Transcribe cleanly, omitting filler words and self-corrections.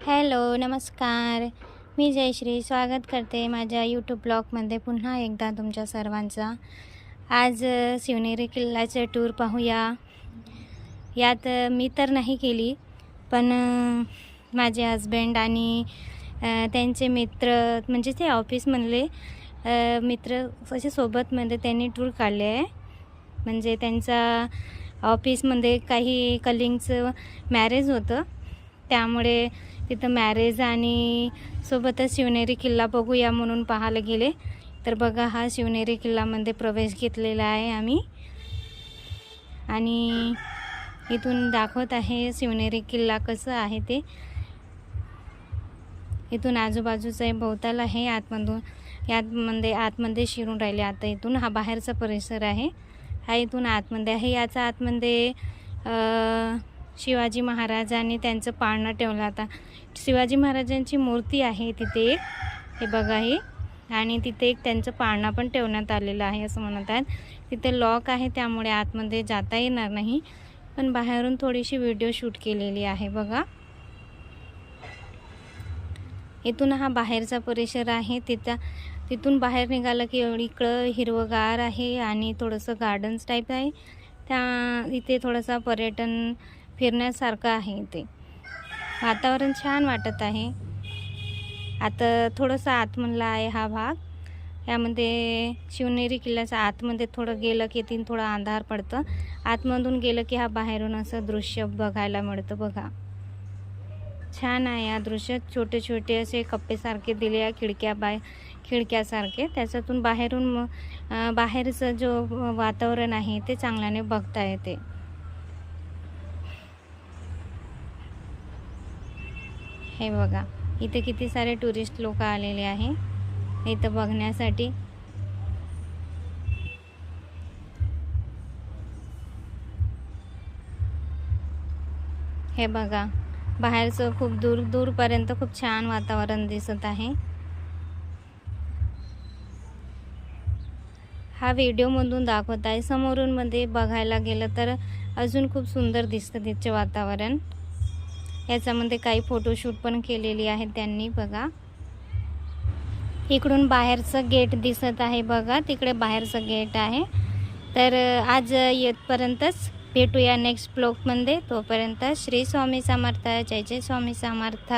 Hello, नमस्कार. मी जयश्री स्वागत करते माझ्या यूट्यूब ब्लॉगमध्ये पुन्हा एकदा तुमच्या सर्वांचा. आज शिवनेरी किल्ल्याचं टूर पाहूया. यात मी तर नाही केली, पण माझे हजबंड आणि त्यांचे मित्र म्हणजे ते ऑफिसमधले मित्र असे सोबतमध्ये त्यांनी टूर काढले आहे. म्हणजे त्यांचा ऑफिसमध्ये काही कलिंगचं मॅरेज होतं, त्यामुळे तिथं मॅरेज आणि सोबतच शिवनेरी किल्ला बघूया म्हणून पाहायला गेले. तर बघा, हा शिवनेरी किल्ल्यामध्ये प्रवेश घेतलेला आहे आम्ही आणि इथून दाखवत आहे शिवनेरी किल्ला कसं आहे ते. इथून आजूबाजूचं भोवताल आहे, आतमध्ये शिरून राहिले. आता इथून हा बाहेरचा परिसर आहे, हा इथून आतमध्ये आहे. याचा आतमध्ये शिवाजी महाराजांनी त्यांचं पाळणा ठेवला. आता शिवाजी महाराजांची मूर्ती आहे तिथे एक, हे बघा हे, आणि तिथे एक त्यांचं पाळणा पण ठेवण्यात आलेला आहे असं म्हणत आहेत. तिथे लॉक आहे, त्यामुळे आतमध्ये जाता येणार नाही, पण बाहेरून थोडीशी व्हिडिओ शूट केलेली आहे बघा. इथून हा बाहेरचा परिसर आहे. तिथून बाहेर निघालं की इकडं हिरवगार आहे आणि थोडंसं गार्डन्स टाईप आहे. इथे थोडंसं पर्यटन फिरण्यासारखं आहे. इथे वातावरण छान वाटत आहे. आता थोडंसं आतमधला आहे हा भाग. यामध्ये शिवनेरी किल्ल्याच्या आतमध्ये थोडं गेलं की थोडं अंधार पडतं. आतमधून गेलं की हा बाहेरून असं दृश्य बघायला मिळतं बघा. छान आहे या दृश्यात. छोटे छोटे असे कप्पेसारखे दिले आहे, खिडक्यासारखे. त्याच्यातून बाहेरचं जो वातावरण आहे ते चांगल्याने बघता येते. हे बघा, इथे किती सारे टुरिस्ट लोक आलेले आहे इथं बघण्यासाठी. हे बघा, बाहेरचं खूप दूरपर्यंत खूप छान वातावरण दिसत आहे. हा व्हिडिओमधून दाखवत आहे. समोरून मध्ये बघायला गेलं तर अजून खूप सुंदर दिसतं तिचे वातावरण. याच्यामध्ये काही फोटोशूट पण केलेली आहे त्यांनी बघा. इकडून बाहेरचं गेट दिसत आहे बघा, तिकडे बाहेरचं गेट आहे. तर आज येतपर्यंतच, भेटूया नेक्स्ट ब्लॉगमध्ये. तोपर्यंत श्री स्वामी समर्थ. जय जय स्वामी समर्थ.